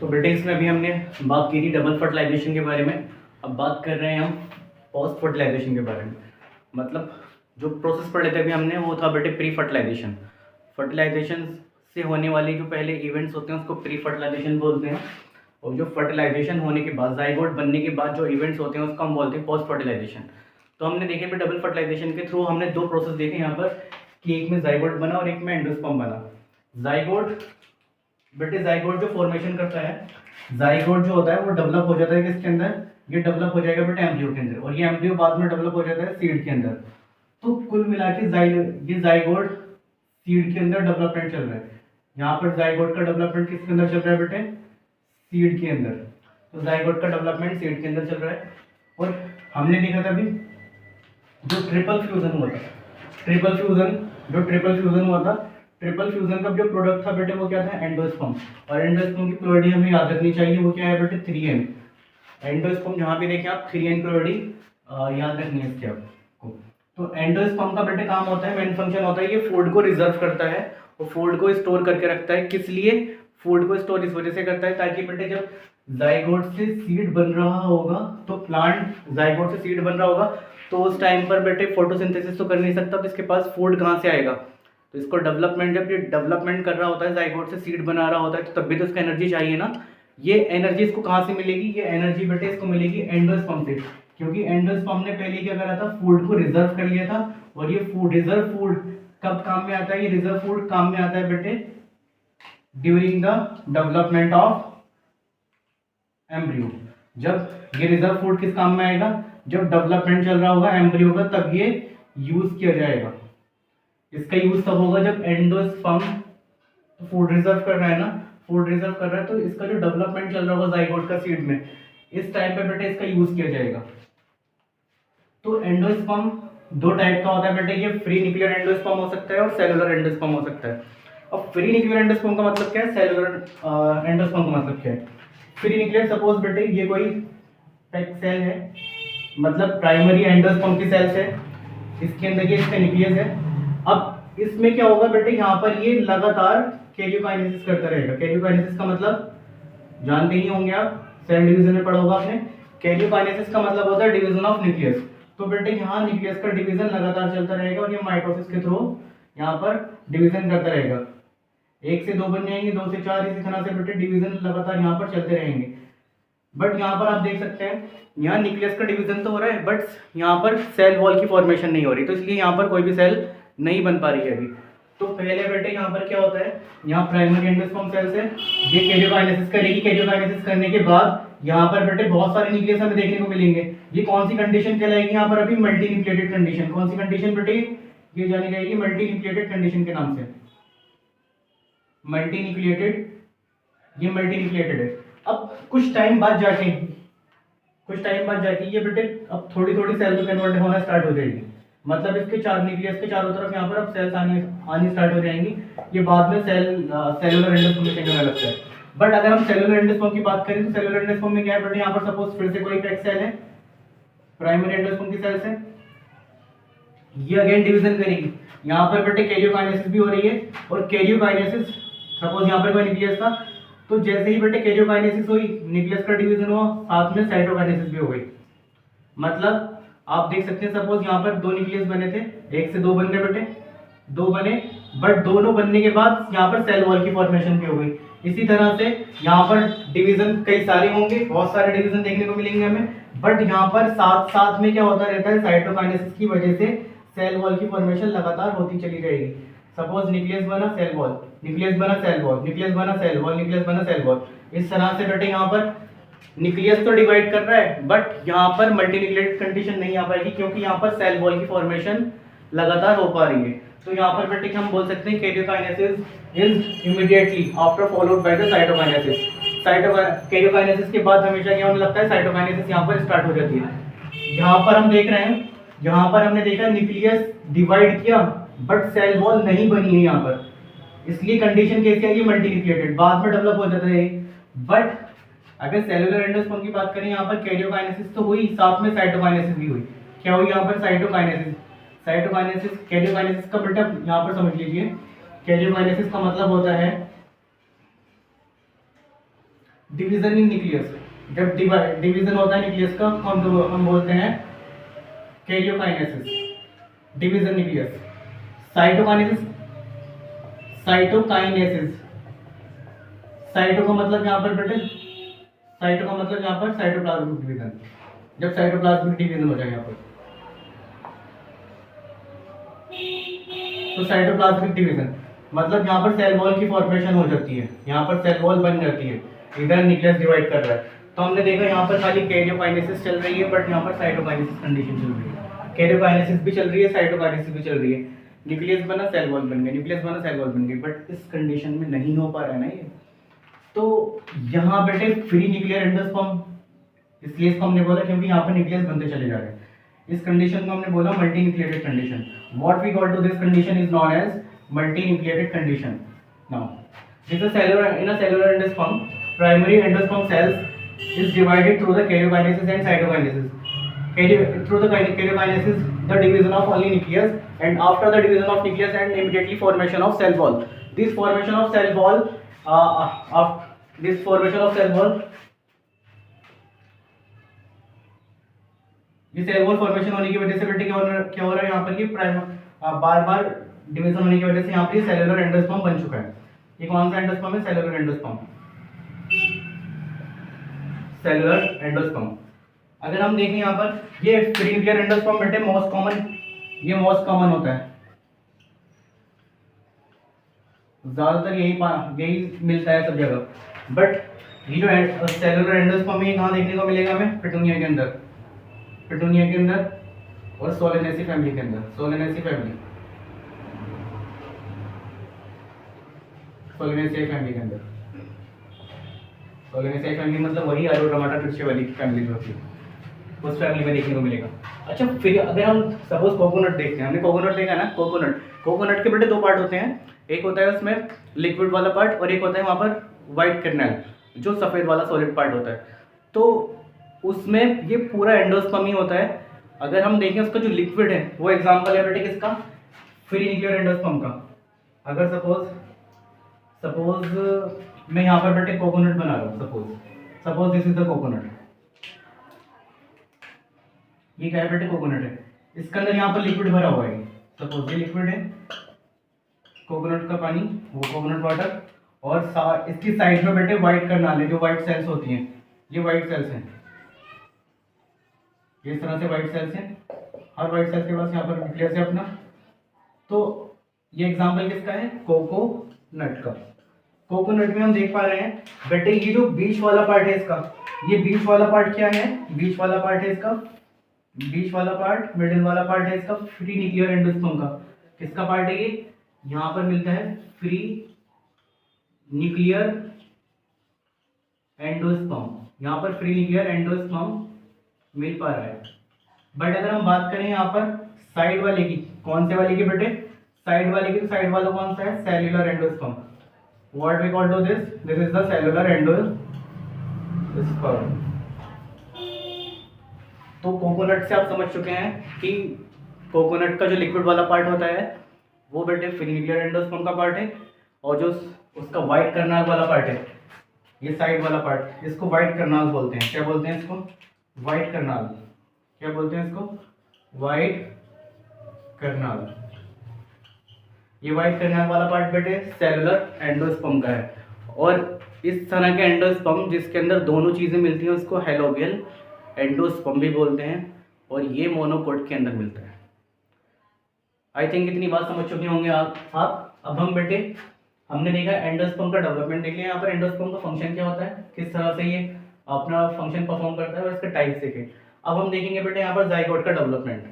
तो बेटे इसमें अभी हमने बात की थी डबल फर्टिलाइजेशन के बारे में। अब बात कर रहे हैं हम पोस्ट फर्टिलाइजेशन के बारे में। मतलब जो प्रोसेस पढ़ लेते अभी हमने वो था बेटे प्री फर्टिलाइजेशन। फर्टिलाइजेशन से होने वाली जो पहले इवेंट्स होते हैं उसको प्री फर्टिलाइजेशन बोलते हैं, और जो फर्टिलाइजेशन होने के बाद जाइगोट बनने के बाद जो इवेंट्स होते हैं उसको हम बोलते हैं पोस्ट फर्टिलाइजेशन। तो हमने देखे पे डबल फर्टिलाइजेशन के थ्रू हमने दो प्रोसेस देखे यहाँ पर कि एक में जाइगोट बना और एक में एंडोस्पर्म बना। जाइगोट बेटे जाइगोट जो फॉर्मेशन करता है, जाइगोट जो होता है वो डेवलप हो जाता है किसके अंदर, ये डेवलप हो जाएगा बेटे एम्ब्रियो के अंदर, और ये एम्ब्रियो बाद में डेवलप हो जाता है सीड के अंदर। तो कुल मिला के ये जाइगोट सीड के अंदर डेवलपमेंट चल रहा है। यहाँ पर जाइगोट का डेवलपमेंट किसके अंदर चल रहा है बेटे, सीड के अंदर। तो जाइगोट का डेवलपमेंट सीड के अंदर चल रहा है। और हमने देखा था अभी जो ट्रिपल फ्यूजन हुआ था, ट्रिपल फ्यूजन हुआ था, ट्रिपल फ्यूजन का जो प्रोडक्ट था बेटे वो क्या था, एंडोस्पर्म। और एंडोस्पर्म की प्लोइडी हमें याद रखनी चाहिए, वो क्या है बेटे 3n। एंडोस्पर्म जहाँ भी देखें आप 3n प्लोइडी याद रखनी है इसके आपको। तो एंडोस्पर्म का बेटे काम होता है, मेन फंक्शन होता है, ये फूड को रिजर्व करता है और फूड को स्टोर करके रखता है। किस लिए फूड को स्टोर इस वजह से करता है ताकि बेटे जब जाइगोट से सीड बन रहा होगा, तो प्लांट जाइगोट से सीड बन रहा होगा तो उस टाइम पर बेटे फोटोसिंथेसिस तो कर नहीं सकता, तो इसके पास फूड कहाँ से आएगा। तो इसको डेवलपमेंट, जब ये डेवलपमेंट कर रहा होता है, जाइगोट से सीड बना रहा होता है, तो तब भी तो इसको एनर्जी चाहिए ना। ये एनर्जी इसको कहाँ से मिलेगी, ये एनर्जी बेटे इसको मिलेगी एंडोस्पर्म से, क्योंकि एंडोस्पर्म ने पहले क्या करा था, फूड को रिजर्व कर लिया था। और ये फूड, रिजर्व फूड कब काम में आता है, ये रिजर्व फूड काम में आता है बेटे during the development of embryo. जब ये रिजर्व फूड किस काम में आएगा, जब डेवलपमेंट चल रहा होगा एम्ब्रियो का, तब ये यूज किया जाएगा। इसका यूज तब होगा जब एंडोस्पर्म फूड रिजर्व कर रहा है ना, फूड रिजर्व कर रहा है, तो इसका जो डेवलपमेंट चल रहा होगा जाइगोट का सीड में, इस टाइम पे बेटे इसका यूज किया जाएगा। तो एंडोस्पर्म दो टाइप का होता है बेटे, ये फ्री न्यूक्लियर एंडोस्पर्म हो सकता है और सेलुलर एंडोस्पर्म हो सकता है। अब फ्री न्यूक्लियर एंडोस्पर्म का मतलब क्या है, सेलुलर एंडोस्पर्म का मतलब क्या है। फ्री न्यूक्लियर, सपोज बेटे ये कोई पैक सेल है, मतलब प्राइमरी एंडोस्पर्म की सेल्स है, इसके अंदर ये इसका न्यूक्लियस है। अब इसमें क्या होगा बेटे, यहाँ पर ये लगातार कैरियोकाइनेसिस करता रहेगा। कैरियोकाइनेसिस का मतलब जानते ही होंगे आप, सेल डिवीजन में पढ़ा होगा आपने। कैरियोकाइनेसिस का मतलब होता है डिवीजन ऑफ न्यूक्लियस। तो बेटे यहाँ न्यूक्लियस का डिवीजन लगातार चलता रहेगा और ये माइटोसिस के थ्रू यहाँ पर डिवीजन करता रहेगा। 1 से 2 बन जाएंगे, 2 से 4, इसी तरह से बेटे डिवीजन लगातार यहाँ पर चलते रहेंगे। बट यहाँ पर आप देख सकते हैं, यहाँ न्यूक्लियस का डिवीजन तो हो रहा है, बट यहाँ पर सेल वॉल की फॉर्मेशन नहीं हो रही, तो इसलिए यहाँ पर कोई भी सेल नहीं बन पा रही है अभी। तो पहले बेटे यहाँ पर क्या होता है, यहाँ प्राइमरी एंडोस्पर्म सेल्स है, ये कैरियोकाइनेसिस करेगी। कैरियोकाइनेसिस करने के बाद यहाँ पर बेटे बहुत सारे न्यूक्लियस हमें देखने को मिलेंगे। ये कौन सी कंडीशन कहलाएगी यहाँ पर अभी, मल्टी न्यूक्लिएटेड कंडीशन। कौन सी कंडीशन बेटे, ये जानी जाएगी मल्टी न्यूक्लिएटेड कंडीशन के नाम से। मल्टी न्यूक्लिएटेड, ये मल्टी न्यूक्लिएटेड है। अब कुछ टाइम बाद जाके ये बेटे अब थोड़ी थोड़ी सेल में कन्वर्ट होना स्टार्ट हो जाएगी। मतलब इसके चार न्यूक्लियस के चारों तरफ यहाँ पर अब सेल्स आनी स्टार्ट हो जाएंगी। ये बाद में सेलुलर एंडोस्पर्म में चेंज होने लगता है। बट अगर हम सेलुलर एंडोस्पर्म की बात करें, तो सेलुलर एंडोस्पर्म में क्या है बेटे, यहाँ पर सपोज फिर से कोई पैक सेल है, प्राइमरी एंडोस्पर्म की सेल्स है, ये अगेन डिवीजन करेगी। यहाँ पर बेटे कैरियोकाइनेसिस भी हो रही है, और कैरियोकाइनेसिस, सपोज यहाँ पर कोई न्यूक्लियस था, तो जैसे ही बेटे कैरियोकाइनेसिस हुई, न्यूक्लियस का डिवीजन हुआ, साथ में साइटोकाइनेसिस भी हो गई। मतलब आप देख सकते हैं, सपोज यहाँ पर 2 न्यूक्लियस बने थे, 1 से 2 बन गए बेटे, 2 बने, बट दोनों बनने के बाद यहाँ पर सेल वॉल की फॉर्मेशन भी हो गई। इसी तरह से यहाँ पर डिवीजन कई सारे होंगे, बहुत सारे डिवीजन देखने को मिलेंगे हमें, बट यहाँ पर साथ साथ में क्या होता रहता है, साइटोकाइनेसिस की वजह से सेल वॉल की फॉर्मेशन लगातार होती चली रहेगी। सपोज न्यूक्लियस बना, सेल वॉल, न्यूक्लियस बना, सेल वॉल, न्यूक्लियस बना, सेल वॉल, न्यूक्लियस बना, सेल वॉल। इस तरह से बेटे यहाँ पर न्यूक्लियस तो डिवाइड कर रहा है, बट यहाँ पर मल्टी न्यूक्लिएटेड कंडीशन नहीं आ पाएगी, क्योंकि यहाँ पर सेल वॉल की फॉर्मेशन लगातार हो पा रही है। तो यहाँ पर बेटे हम बोल सकते हैं karyokinesis is immediately after followed by the cytokinesis. Karyokinesis के बाद हमेशा क्या होने लगता है, साइटोकाइनेसिस यहाँ पर स्टार्ट हो जाती है। यहाँ पर हम देख रहे हैं, यहाँ पर हमने देखा न्यूक्लियस डिवाइड किया, बट सेल वॉल नहीं बनी है यहाँ पर, इसलिए कंडीशन कैसी आई, मल्टी न्यूक्लिएटेड, बाद में डेवलप हो जाता है। बट अगर सेलुलर एंडोस्पर्म की बात करें, यहाँ पर कैरियोकाइनेसिस तो हुई, साथ में साइटोकाइनेसिस भी हुई। क्या हुई यहाँ पर, साइटोकाइनेसिस। कैरियोकाइनेसिस का बेटा यहाँ पर समझ लीजिए, कैरियोकाइनेसिस का मतलब होता है डिवीजन इन न्यूक्लियस, जब डिवीजन होता है न्यूक्लियस का हम बोलते हैं karyokinesis, division nucleus. Cytokinesis, cytokinesis, cyto का मतलब यहाँ पर बेटे, साइटो का मतलब यहाँ पर साइटोप्लाज्मिक डिवीजन, जब साइटोप्लाज्मिक डिवीजन हो जाए यहाँ पर, तो साइटोप्लाज्मिक डिवीजन मतलब यहाँ पर सेल वॉल की फॉर्मेशन हो जाती है, यहाँ पर सेल वॉल बन जाती है, इधर न्यूक्लियस डिवाइड कर रहा है। तो हमने देखा यहाँ पर खाली कैरियोकाइनेसिस चल रही है, बट यहाँ पर साइटोकाइनेसिस कंडीशन चल रही है। कैरियोकाइनेसिस भी चल रही है, साइटोकाइनेसिस भी चल रही है, न्यूक्लियस बना सेल वॉल बन गया, न्यूक्लियस बना सेल वॉल बन गई, बट इस कंडीशन में नहीं हो पा रहा है ना ये। तो यहाँ बेटे फ्री न्यूक्लियर एंडोस्पर्म, इसलिए इसको हमने बोला क्योंकि यहाँ पर न्यूक्लियस बनते चले जा रहे हैं। इस कंडीशन को हमने बोला multi nucleated condition. What we call to this condition is known as multi nucleated condition. Now this is cellular, in a cellular endosperm primary endosperm cells is divided through the karyokinesis and cytokinesis. Through the karyokinesis the division of only nucleus, and after the division of nucleus and immediately formation of cell wall. This formation of cell wall this formation of cell wall, ये cell wall formation होने की वजह से बेटे क्या हो रहा है यहाँ पर, ये बार बार डिवीजन होने की वजह से यहाँ पर सेलुलर एंडोस्पर्म बन चुका है। ये कौन सा एंडोस्पर्म है? Cellular endosperm, cellular endosperm. अगर हम देखें यहाँ पर ये फ्री न्यूक्लियर एंडोस्पर्म बेटे मोस्ट कॉमन, ये मोस्ट कॉमन होता है, ज्यादातर यही मिलता है सब जगह। बट ये जो सेलुलर एंडोस्पर्म है कहाँ देखने को मिलेगा हमें? पिटूनिया के अंदर, पिटूनिया के अंदर और सोलेनेसी फैमिली के अंदर, सोलेनेसी फैमिली, सोलेनेसी फैमिली के अंदर। सोलेनेसी फैमिली मतलब वही आलू टमाटर मिर्ची वाली फैमिली जो होती है, उस फैमिली में देखने को मिलेगा। अच्छा, फिर अगर हम सपोज कोकोनट देखते हैं, हमने कोकोनट देखा ना, कोकोनट के बेटे दो पार्ट होते हैं, एक होता है उसमें लिक्विड वाला पार्ट और एक होता है वहाँ पर वाइट कर्नल, जो सफ़ेद वाला सॉलिड पार्ट होता है। तो उसमें ये पूरा एंडोस्पर्म ही होता है। अगर हम देखें उसका जो लिक्विड है वो एग्जांपल है बेटे किसका? फ्री न्यूक्लियर एंडोस्पर्म का। अगर सपोज मैं यहाँ पर बेटे कोकोनट बना रहा हूँ, suppose this is the coconut, ये क्या है बेटे? कोकोनट है। इसके अंदर यहाँ पर लिक्विड भरा हुआ है, सपोज ये लिक्विड है, कोकोनट का पानी, वो कोकोनट वाटर, और इसकी साइड में बेटे व्हाइट कर्नल है, जो व्हाइट सेल्स होती हैं, ये व्हाइट सेल्स हैं, ये इस तरह से व्हाइट सेल्स हैं। हर व्हाइट सेल्स के पास यहाँ पर न्यूक्लियस है अपना। तो ये एग्जांपल किसका है? कोकोनट का। कोकोनट में हम देख पा रहे हैं बेटे ये जो बीच वाला पार्ट है इसका, ये बीच वाला पार्ट क्या है? बीच वाला पार्ट है इसका, बीच वाला पार्ट, मिडिल वाला पार्ट है इसका फ्री न्यूक्लियर एंडोस्पर्म का। किसका पार्ट है ये? यहाँ पर मिलता है फ्री न्यूक्लियर एंडोस्पर्म, यहाँ पर फ्री न्यूक्लियर एंडोस्पर्म मिल पा रहा है। बट अगर हम बात करें यहाँ पर साइड वाले की, कौन से वाले की बेटे? साइड वाले की। तो साइड वाला कौन सा है? Cellular endosperm. What we call to this? This is the cellular endosperm. तो कोकोनट से आप समझ चुके हैं कि कोकोनट का जो लिक्विड वाला पार्ट होता है वो बेटे फ्री न्यूक्लियर एंडोस्पर्म का पार्ट है, और जो उसका व्हाइट कर्नल वाला पार्ट है, ये साइड वाला पार्ट, इसको व्हाइट कर्नल बोलते हैं। क्या बोलते हैं इसको? White kernel. क्या बोलते हैं इसको? White kernel. ये व्हाइट कर्नल वाला पार्ट बेटे सेलुलर एंडोस्पर्म का है। और इस तरह के एंडोस्पर्म जिसके अंदर दोनों चीज़ें मिलती हैं उसको हेलोबियल एंडोस्पर्म भी बोलते हैं, और ये मोनोकोट के अंदर मिलता है। आई थिंक इतनी बात समझ चुके होंगे आप। अब हम बेटे हमने देखा एंडोस्पर्म का डेवलपमेंट देख लिया। यहाँ पर एंडोस्पर्म का फंक्शन क्या होता है, किस तरह से ये अपना फंक्शन परफॉर्म करता है और इसके टाइप देखें। अब हम देखेंगे बेटे यहाँ पर जाइगोट का डेवलपमेंट।